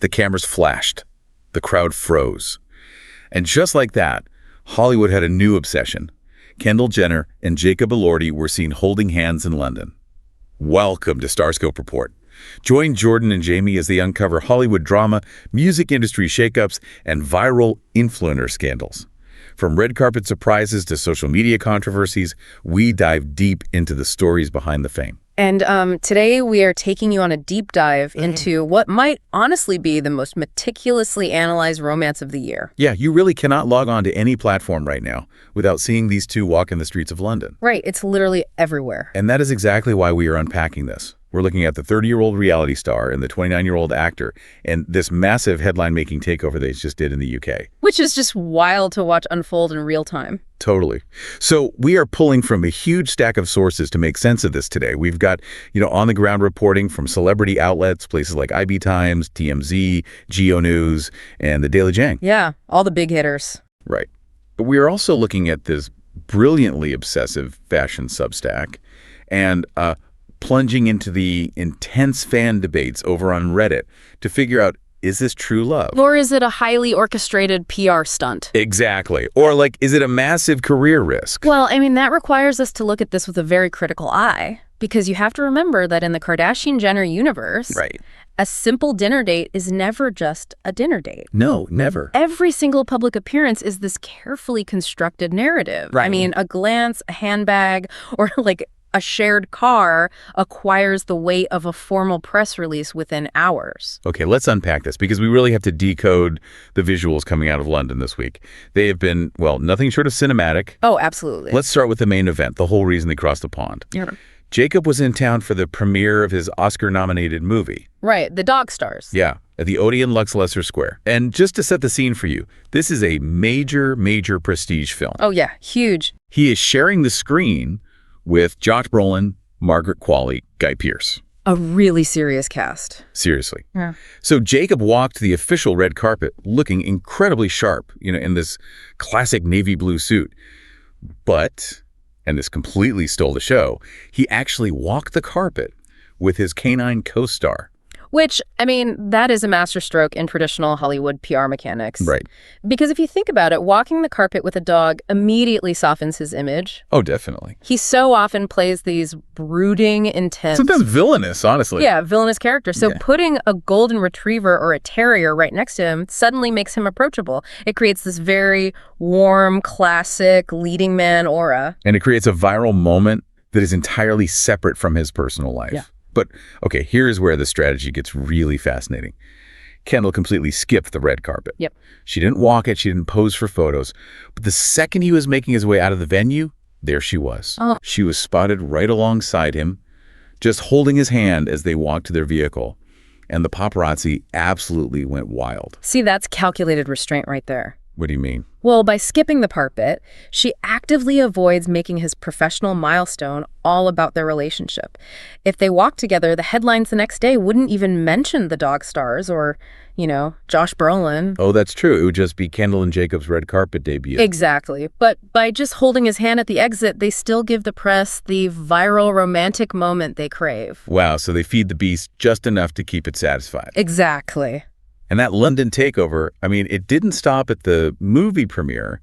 The cameras flashed. The crowd froze. And just like that, Hollywood had a new obsession. Kendall Jenner and Jacob Elordi were seen holding hands in London. Welcome to Starscope Report. Join Jordan and Jamie as they uncover Hollywood drama, music industry shakeups, and viral influencer scandals. From red carpet surprises to social media controversies, we dive deep into the stories behind the fame. And today we are taking you on a deep dive into what might honestly be the most meticulously analyzed romance of the year. Yeah, you really cannot log on to any platform right now without seeing these two walk in the streets of London. Right, it's literally everywhere. And that is exactly why we are unpacking this. We're looking at the 30-year-old reality star and the 29-year-old actor and this massive headline-making takeover they just did in the UK. Which is just wild to watch unfold in real time. Totally. So we are pulling from a huge stack of sources to make sense of this today. We've got, on-the-ground reporting from celebrity outlets, places like IB Times, TMZ, Geo News, and the Daily Jang. Yeah, all the big hitters. Right. But we are also looking at this brilliantly obsessive fashion Substack and plunging into the intense fan debates over on Reddit to figure out, is this true love? Or is it a highly orchestrated PR stunt? Exactly. Or is it a massive career risk? Well, that requires us to look at this with a very critical eye, because you have to remember that in the Kardashian-Jenner universe, right, a simple dinner date is never just a dinner date. No, never. Every single public appearance is this carefully constructed narrative. Right. A glance, a handbag, or a shared car acquires the weight of a formal press release within hours. Okay, let's unpack this because we really have to decode the visuals coming out of London this week. They have been, nothing short of cinematic. Oh, absolutely. Let's start with the main event, the whole reason they crossed the pond. Yeah. Jacob was in town for the premiere of his Oscar-nominated movie. Right, The Dog Stars. Yeah, at the Odeon Lux Leicester Square. And just to set the scene for you, this is a major, major prestige film. Oh yeah, huge. He is sharing the screen with Josh Brolin, Margaret Qualley, Guy Pearce. A really serious cast. Seriously. Yeah. So Jacob walked the official red carpet looking incredibly sharp, in this classic navy blue suit. But, and this completely stole the show, he actually walked the carpet with his canine co-star. Which, that is a masterstroke in traditional Hollywood PR mechanics. Right. Because if you think about it, walking the carpet with a dog immediately softens his image. Oh, definitely. He so often plays these brooding, intense... Sometimes villainous, honestly. Yeah, villainous characters. So putting a golden retriever or a terrier right next to him suddenly makes him approachable. It creates this very warm, classic, leading man aura. And it creates a viral moment that is entirely separate from his personal life. Yeah. But, okay, here's where the strategy gets really fascinating. Kendall completely skipped the red carpet. Yep. She didn't walk it. She didn't pose for photos. But the second he was making his way out of the venue, there she was. Oh. She was spotted right alongside him, just holding his hand as they walked to their vehicle. And the paparazzi absolutely went wild. See, that's calculated restraint right there. What do you mean? Well, by skipping the carpet, she actively avoids making his professional milestone all about their relationship. If they walked together, the headlines the next day wouldn't even mention the Dog Stars or, Josh Brolin. Oh, that's true. It would just be Kendall and Jacob's red carpet debut. Exactly. But by just holding his hand at the exit, they still give the press the viral romantic moment they crave. Wow, so they feed the beast just enough to keep it satisfied. Exactly. And that London takeover, it didn't stop at the movie premiere.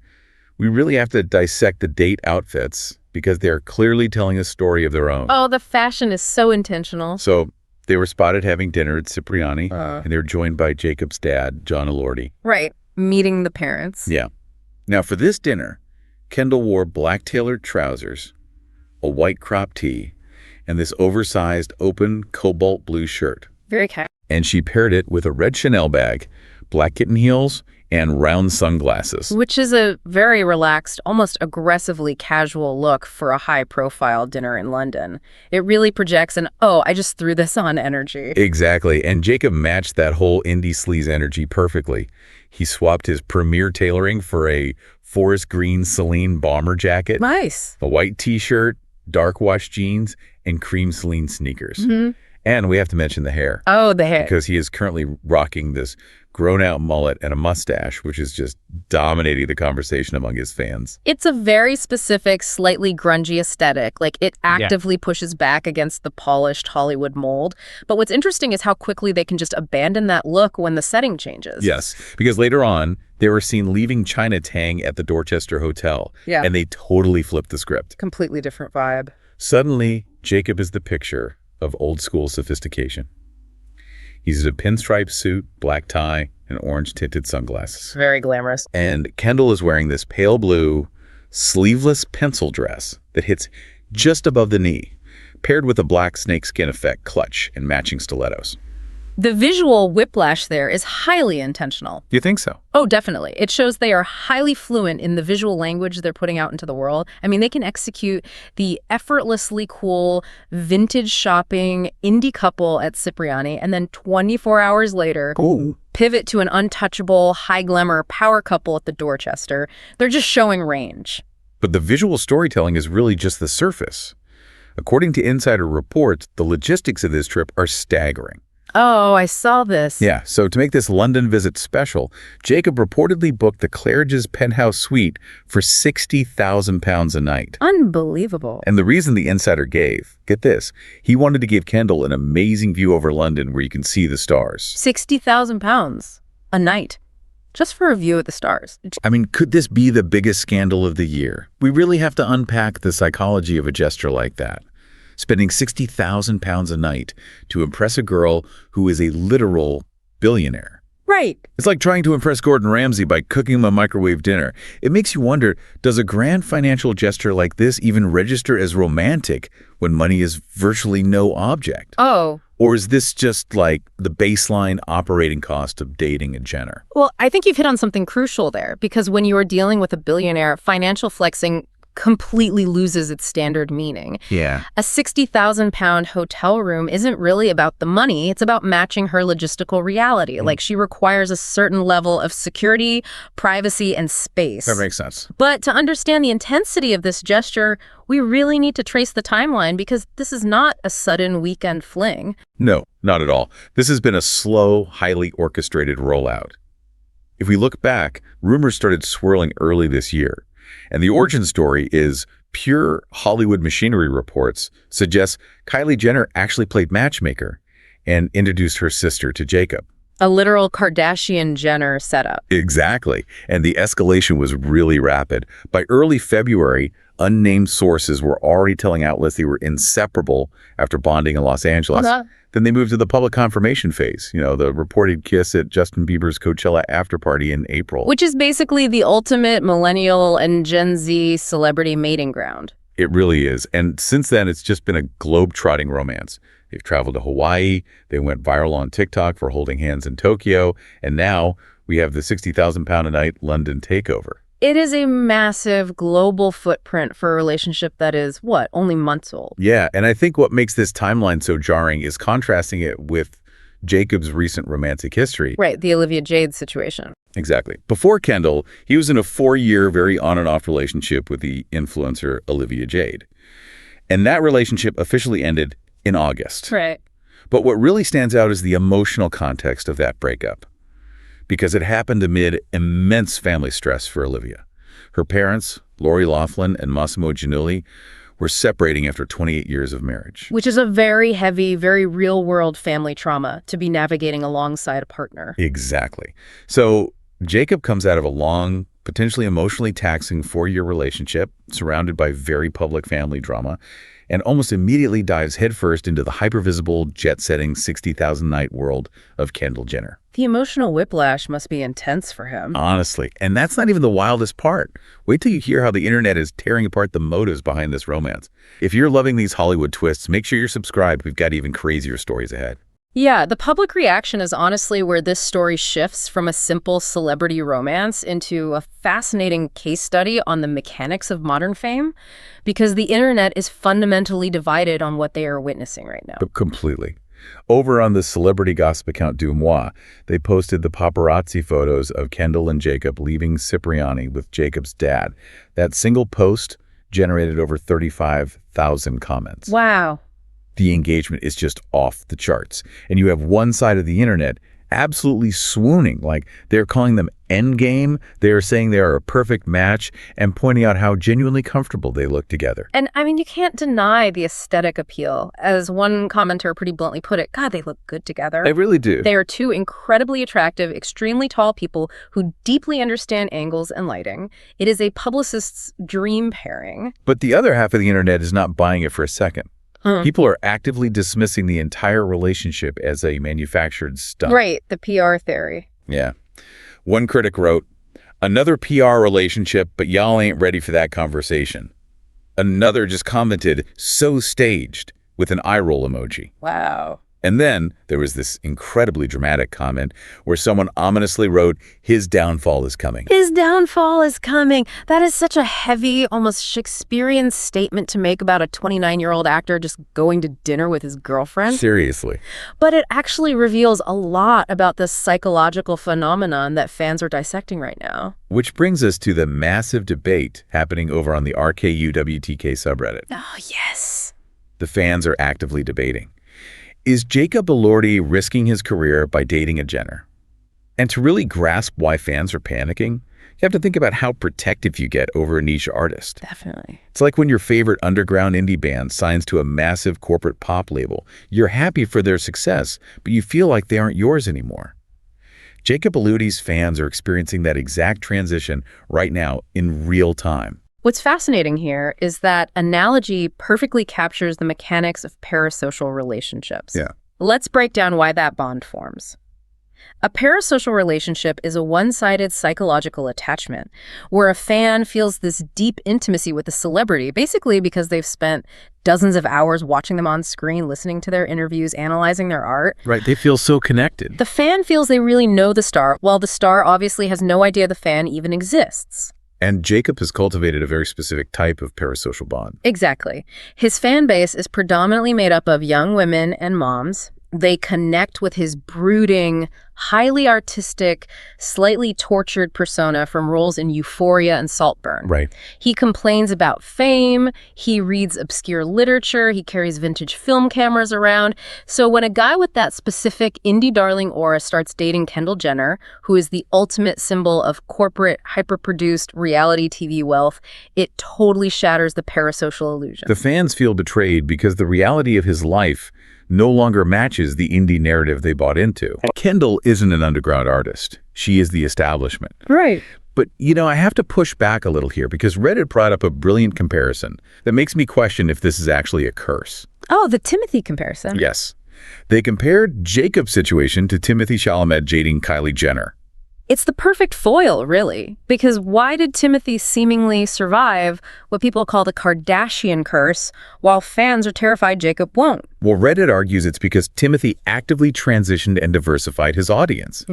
We really have to dissect the date outfits because they're clearly telling a story of their own. Oh, the fashion is so intentional. So they were spotted having dinner at Cipriani, and they were joined by Jacob's dad, John Elordi. Right, meeting the parents. Yeah. Now, for this dinner, Kendall wore black tailored trousers, a white crop tee, and this oversized open cobalt blue shirt. Very casual. And she paired it with a red Chanel bag, black kitten heels, and round sunglasses. Which is a very relaxed, almost aggressively casual look for a high-profile dinner in London. It really projects an, oh, I just threw this on energy. Exactly, and Jacob matched that whole indie sleaze energy perfectly. He swapped his premier tailoring for a forest green Celine bomber jacket. Nice. A white t-shirt, dark wash jeans, and cream Celine sneakers. Mm-hmm. And we have to mention the hair. Oh, the hair. Because he is currently rocking this grown-out mullet and a mustache, which is just dominating the conversation among his fans. It's a very specific, slightly grungy aesthetic. Like, it actively pushes back against the polished Hollywood mold. But what's interesting is how quickly they can just abandon that look when the setting changes. Yes, because later on, they were seen leaving China Tang at the Dorchester Hotel. Yeah. And they totally flipped the script. Completely different vibe. Suddenly, Jacob is the picture of old-school sophistication. He's in a pinstripe suit, black tie, and orange-tinted sunglasses. Very glamorous. And Kendall is wearing this pale blue, sleeveless pencil dress that hits just above the knee, paired with a black snakeskin effect clutch and matching stilettos. The visual whiplash there is highly intentional. You think so? Oh, definitely. It shows they are highly fluent in the visual language they're putting out into the world. I mean, they can execute the effortlessly cool, vintage shopping indie couple at Cipriani, and then 24 hours later, pivot to an untouchable, high-glamour power couple at the Dorchester. They're just showing range. But the visual storytelling is really just the surface. According to insider reports, the logistics of this trip are staggering. Oh, I saw this. Yeah, so to make this London visit special, Jacob reportedly booked the Claridge's penthouse suite for £60,000 a night. Unbelievable. And the reason the insider gave, get this, he wanted to give Kendall an amazing view over London where you can see the stars. £60,000 a night, just for a view of the stars. I mean, could this be the biggest scandal of the year? We really have to unpack the psychology of a gesture like that. Spending £60,000 a night to impress a girl who is a literal billionaire. Right. It's like trying to impress Gordon Ramsay by cooking him a microwave dinner. It makes you wonder, does a grand financial gesture like this even register as romantic when money is virtually no object? Oh. Or is this just like the baseline operating cost of dating a Jenner? Well, I think you've hit on something crucial there, because when you are dealing with a billionaire, financial flexing completely loses its standard meaning. Yeah. A £60,000 hotel room isn't really about the money. It's about matching her logistical reality. Like, she requires a certain level of security, privacy, and space. That makes sense. But to understand the intensity of this gesture, we really need to trace the timeline, because this is not a sudden weekend fling. No, not at all. This has been a slow, highly orchestrated rollout. If we look back, rumors started swirling early this year. And the origin story is pure Hollywood machinery reports suggest Kylie Jenner actually played matchmaker and introduced her sister to Jacob. A literal Kardashian-Jenner setup. Exactly. And the escalation was really rapid. By early February, unnamed sources were already telling outlets they were inseparable after bonding in Los Angeles. Then they moved to the public confirmation phase, the reported kiss at Justin Bieber's Coachella afterparty in April. Which is basically the ultimate millennial and Gen Z celebrity mating ground. It really is. And since then, it's just been a globe-trotting romance. They've traveled to Hawaii. They went viral on TikTok for holding hands in Tokyo. And now we have the £60,000 a night London takeover. It is a massive global footprint for a relationship that is, only months old. Yeah, and I think what makes this timeline so jarring is contrasting it with Jacob's recent romantic history. Right, the Olivia Jade situation. Exactly. Before Kendall, he was in a 4-year, very on and off relationship with the influencer Olivia Jade. And that relationship officially ended in August. Right. But what really stands out is the emotional context of that breakup, because it happened amid immense family stress for Olivia. Her parents, Lori Loughlin and Massimo Giannulli, were separating after 28 years of marriage. Which is a very heavy, very real-world family trauma to be navigating alongside a partner. Exactly. So Jacob comes out of a long, potentially emotionally taxing 4-year relationship surrounded by very public family drama, and almost immediately dives headfirst into the hypervisible, jet-setting 60,000-night world of Kendall Jenner. The emotional whiplash must be intense for him. Honestly. And that's not even the wildest part. Wait till you hear how the internet is tearing apart the motives behind this romance. If you're loving these Hollywood twists, make sure you're subscribed. We've got even crazier stories ahead. Yeah, the public reaction is honestly where this story shifts from a simple celebrity romance into a fascinating case study on the mechanics of modern fame, because the internet is fundamentally divided on what they are witnessing right now. Completely. Over on the celebrity gossip account Dumois, they posted the paparazzi photos of Kendall and Jacob leaving Cipriani with Jacob's dad. That single post generated over 35,000 comments. Wow. the engagement is just off the charts. And you have one side of the internet absolutely swooning, like they're calling them endgame. They're saying they are a perfect match and pointing out how genuinely comfortable they look together. And I mean, you can't deny the aesthetic appeal. As one commenter pretty bluntly put it, God, they look good together. They really do. They are two incredibly attractive, extremely tall people who deeply understand angles and lighting. It is a publicist's dream pairing. But the other half of the internet is not buying it for a second. People are actively dismissing the entire relationship as a manufactured stunt. Right, the PR theory. Yeah. One critic wrote, "Another PR relationship, but y'all ain't ready for that conversation." Another just commented, "So staged," with an eye roll emoji. Wow. And then there was this incredibly dramatic comment where someone ominously wrote, "His downfall is coming." His downfall is coming. That is such a heavy, almost Shakespearean statement to make about a 29-year-old actor just going to dinner with his girlfriend. Seriously. But it actually reveals a lot about the psychological phenomenon that fans are dissecting right now. Which brings us to the massive debate happening over on the RKUWTK subreddit. Oh, yes. The fans are actively debating. Is Jacob Elordi risking his career by dating a Jenner? And to really grasp why fans are panicking, you have to think about how protective you get over a niche artist. Definitely. It's like when your favorite underground indie band signs to a massive corporate pop label. You're happy for their success, but you feel like they aren't yours anymore. Jacob Elordi's fans are experiencing that exact transition right now in real time. What's fascinating here is that analogy perfectly captures the mechanics of parasocial relationships. Yeah. Let's break down why that bond forms. A parasocial relationship is a one-sided psychological attachment where a fan feels this deep intimacy with a celebrity, basically because they've spent dozens of hours watching them on screen, listening to their interviews, analyzing their art. Right, they feel so connected. The fan feels they really know the star, while the star obviously has no idea the fan even exists. And Jacob has cultivated a very specific type of parasocial bond. Exactly. His fan base is predominantly made up of young women and moms. They connect with his brooding, highly artistic, slightly tortured persona from roles in Euphoria and Saltburn. Right. He complains about fame, he reads obscure literature, he carries vintage film cameras around. So when a guy with that specific indie darling aura starts dating Kendall Jenner, who is the ultimate symbol of corporate, hyper-produced reality TV wealth, it totally shatters the parasocial illusion. The fans feel betrayed because the reality of his life no longer matches the indie narrative they bought into. Kendall isn't an underground artist. She is the establishment. Right. But, I have to push back a little here because Reddit brought up a brilliant comparison that makes me question if this is actually a curse. Oh, the Timothy comparison. Yes. They compared Jacob's situation to Timothy Chalamet dating Kylie Jenner. It's the perfect foil, really, because why did Timothy seemingly survive what people call the Kardashian curse, while fans are terrified Jacob won't? Well, Reddit argues it's because Timothy actively transitioned and diversified his audience.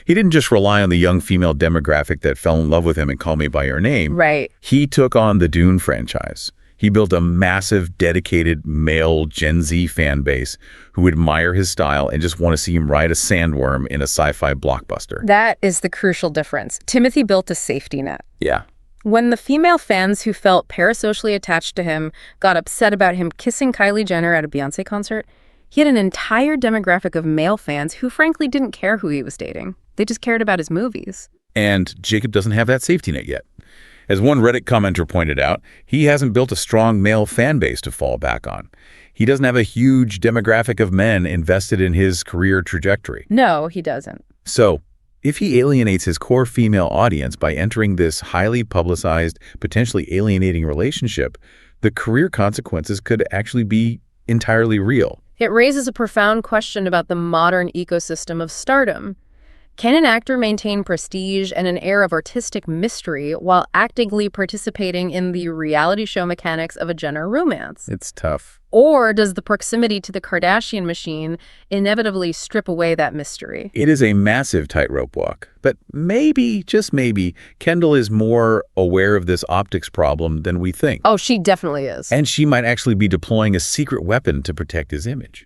He didn't just rely on the young female demographic that fell in love with him and Call Me By Your Name. Right. He took on the Dune franchise. He built a massive, dedicated male Gen Z fan base who admire his style and just want to see him ride a sandworm in a sci-fi blockbuster. That is the crucial difference. Timothy built a safety net. Yeah. When the female fans who felt parasocially attached to him got upset about him kissing Kylie Jenner at a Beyoncé concert, he had an entire demographic of male fans who frankly didn't care who he was dating. They just cared about his movies. And Jacob doesn't have that safety net yet. As one Reddit commenter pointed out, he hasn't built a strong male fan base to fall back on. He doesn't have a huge demographic of men invested in his career trajectory. No, he doesn't. So, if he alienates his core female audience by entering this highly publicized, potentially alienating relationship, the career consequences could actually be entirely real. It raises a profound question about the modern ecosystem of stardom. Can an actor maintain prestige and an air of artistic mystery while actively participating in the reality show mechanics of a Jenner romance? It's tough. Or does the proximity to the Kardashian machine inevitably strip away that mystery? It is a massive tightrope walk. But maybe, just maybe, Kendall is more aware of this optics problem than we think. Oh, she definitely is. And she might actually be deploying a secret weapon to protect his image.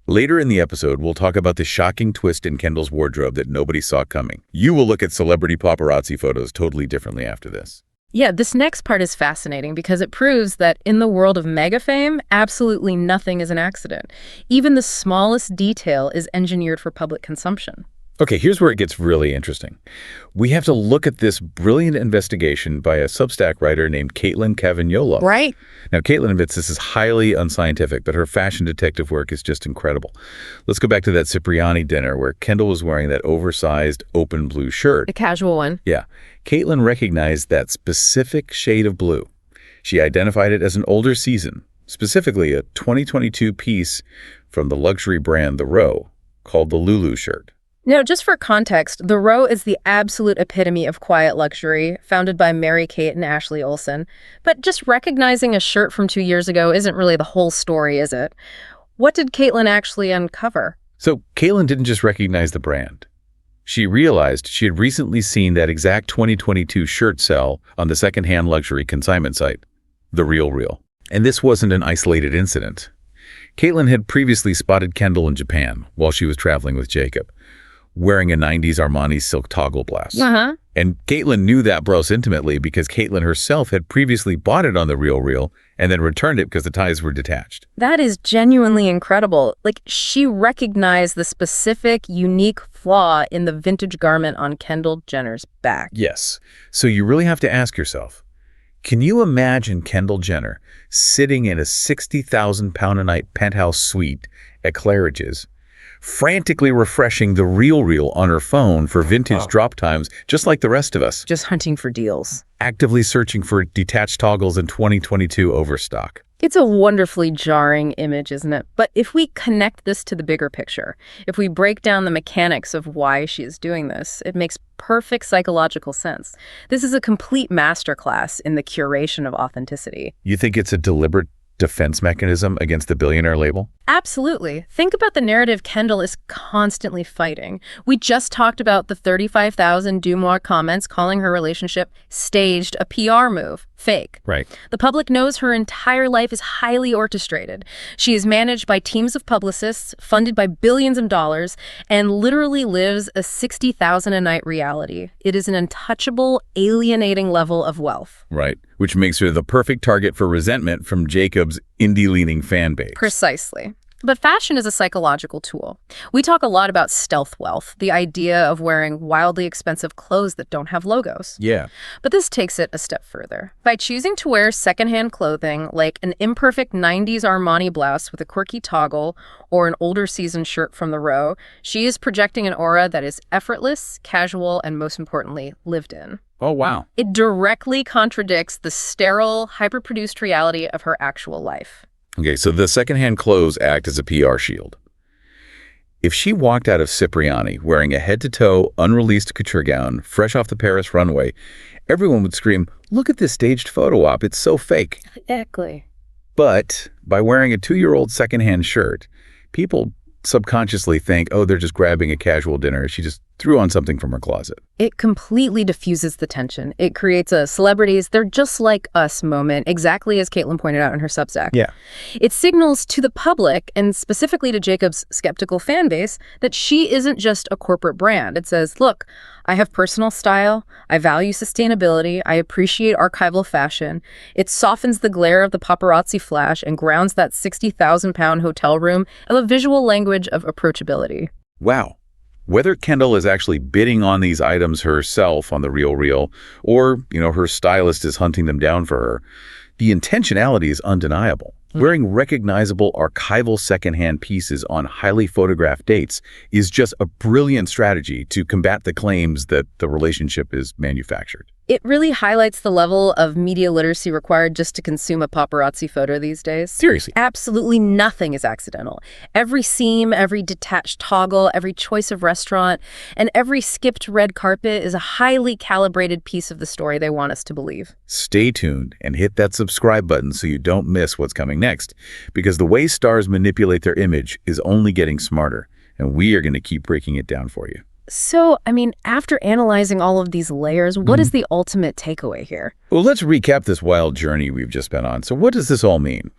Later in the episode, we'll talk about the shocking twist in Kendall's wardrobe that nobody saw coming. You will look at celebrity paparazzi photos totally differently after this. Yeah, this next part is fascinating because it proves that in the world of mega fame, absolutely nothing is an accident. Even the smallest detail is engineered for public consumption. Okay, here's where it gets really interesting. We have to look at this brilliant investigation by a Substack writer named Caitlin Cavagnolo. Right. Now, Caitlin admits this is highly unscientific, but her fashion detective work is just incredible. Let's go back to that Cipriani dinner where Kendall was wearing that oversized open blue shirt. The casual one. Yeah. Caitlin recognized that specific shade of blue. She identified it as an older season, specifically a 2022 piece from the luxury brand The Row called the Lulu shirt. Now, just for context, The Row is the absolute epitome of quiet luxury, founded by Mary-Kate and Ashley Olsen. But just recognizing a shirt from 2 years ago isn't really the whole story, is it? What did Caitlin actually uncover? So Caitlin didn't just recognize the brand. She realized she had recently seen that exact 2022 shirt sell on the secondhand luxury consignment site, The Real Real. And this wasn't an isolated incident. Caitlin had previously spotted Kendall in Japan while she was traveling with Jacob, wearing a 90s Armani silk toggle blouse. And Caitlin knew that blouse intimately because Caitlin herself had previously bought it on The Real Real and then returned it because the ties were detached. That is genuinely incredible. Like, she recognized the specific, unique flaw in the vintage garment on Kendall Jenner's back. Yes. So you really have to ask yourself, can you imagine Kendall Jenner sitting in a 60,000-pound-a-night penthouse suite at Claridge's, frantically refreshing The Real Real on her phone for vintage drop times, just like the rest of us? Just hunting for deals. Actively searching for detached toggles in 2022 overstock. It's a wonderfully jarring image, isn't it? But if we connect this to the bigger picture, if we break down the mechanics of why she is doing this, it makes perfect psychological sense. This is a complete masterclass in the curation of authenticity. You think it's a deliberate defense mechanism against the billionaire label? Absolutely. Think about the narrative Kendall is constantly fighting. We just talked about the 35,000 Dumois comments calling her relationship staged, a PR move, fake. Right. The public knows her entire life is highly orchestrated. She is managed by teams of publicists, funded by billions of dollars, and literally lives a 60,000 a night reality. It is an untouchable, alienating level of wealth. Right. Which makes her the perfect target for resentment from Jacob's indie-leaning fan base. Precisely. But fashion is a psychological tool. We talk a lot about stealth wealth, the idea of wearing wildly expensive clothes that don't have logos. Yeah. But this takes it a step further. By choosing to wear secondhand clothing like an imperfect 90s Armani blouse with a quirky toggle or an older season shirt from The Row, she is projecting an aura that is effortless, casual, and most importantly, lived in. Oh, wow. It directly contradicts the sterile, hyper-produced reality of her actual life. Okay, so the secondhand clothes act as a PR shield. If she walked out of Cipriani wearing a head-to-toe, unreleased couture gown, fresh off the Paris runway, everyone would scream, "Look at this staged photo op, it's so fake." Exactly. But by wearing a 2-year-old secondhand shirt, people subconsciously think, oh, they're just grabbing a casual dinner. She just threw on something from her closet. It completely diffuses the tension. It creates a celebrities, they're just like us moment, exactly as Caitlin pointed out in her Substack. Yeah. It signals to the public, and specifically to Jacob's skeptical fan base, that she isn't just a corporate brand. It says, look, I have personal style, I value sustainability, I appreciate archival fashion. It softens the glare of the paparazzi flash and grounds that 60,000-pound hotel room of a visual language of approachability. Wow. Whether Kendall is actually bidding on these items herself on The Real Real, or, her stylist is hunting them down for her, the intentionality is undeniable. Wearing recognizable archival secondhand pieces on highly photographed dates is just a brilliant strategy to combat the claims that the relationship is manufactured. It really highlights the level of media literacy required just to consume a paparazzi photo these days. Seriously. Absolutely nothing is accidental. Every seam, every detached toggle, every choice of restaurant, and every skipped red carpet is a highly calibrated piece of the story they want us to believe. Stay tuned and hit that subscribe button so you don't miss what's coming next, because the way stars manipulate their image is only getting smarter, and we are going to keep breaking it down for you. So, after analyzing all of these layers, what is the ultimate takeaway here? Well, let's recap this wild journey we've just been on. So what does this all mean?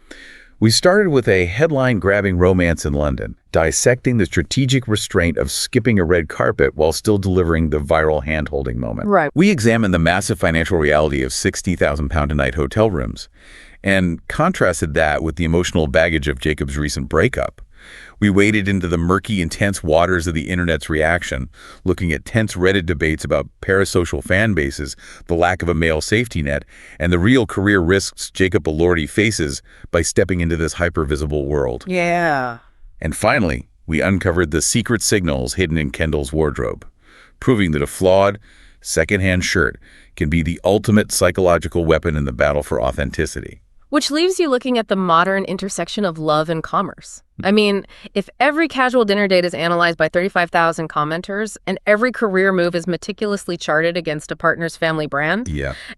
We started with a headline-grabbing romance in London, dissecting the strategic restraint of skipping a red carpet while still delivering the viral hand-holding moment. Right. We examined the massive financial reality of £60,000-a-night hotel rooms and contrasted that with the emotional baggage of Jacob's recent breakup. We waded into the murky, intense waters of the internet's reaction, looking at tense Reddit debates about parasocial fan bases, the lack of a male safety net, and the real career risks Jacob Elordi faces by stepping into this hyper-visible world. Yeah. And finally, we uncovered the secret signals hidden in Kendall's wardrobe, proving that a flawed, secondhand shirt can be the ultimate psychological weapon in the battle for authenticity. Which leaves you looking at the modern intersection of love and commerce. I mean, if every casual dinner date is analyzed by 35,000 commenters and every career move is meticulously charted against a partner's family brand,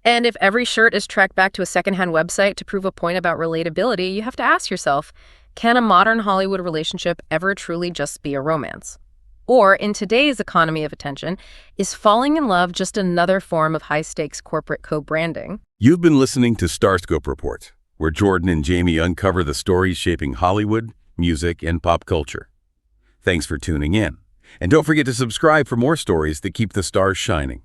and if every shirt is tracked back to a secondhand website to prove a point about relatability, you have to ask yourself, can a modern Hollywood relationship ever truly just be a romance? Or, in today's economy of attention, is falling in love just another form of high-stakes corporate co-branding? You've been listening to Starscope Report, where Jordan and Jamie uncover the stories shaping Hollywood, music, and pop culture. Thanks for tuning in. And don't forget to subscribe for more stories that keep the stars shining.